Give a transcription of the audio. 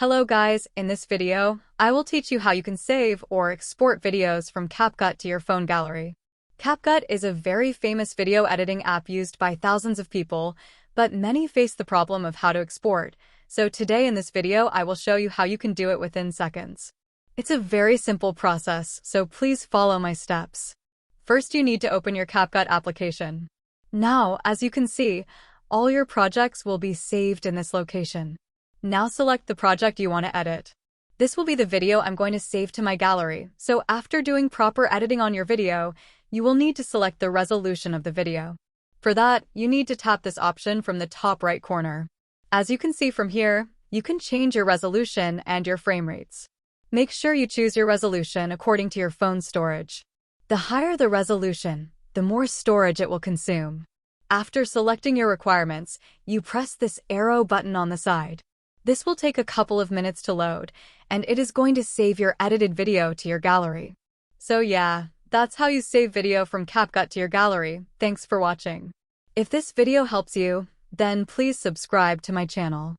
Hello guys, in this video, I will teach you how you can save or export videos from CapCut to your phone gallery. CapCut is a very famous video editing app used by thousands of people, but many face the problem of how to export. So today in this video, I will show you how you can do it within seconds. It's a very simple process, so please follow my steps. First, you need to open your CapCut application. Now, as you can see, all your projects will be saved in this location. Now select the project you want to edit. This will be the video I'm going to save to my gallery, so after doing proper editing on your video, you will need to select the resolution of the video. For that, you need to tap this option from the top right corner. As you can see from here, you can change your resolution and your frame rates. Make sure you choose your resolution according to your phone's storage. The higher the resolution, the more storage it will consume. After selecting your requirements, you press this arrow button on the side. This will take a couple of minutes to load, and it is going to save your edited video to your gallery. So yeah, that's how you save video from CapCut to your gallery. Thanks for watching. If this video helps you, then please subscribe to my channel.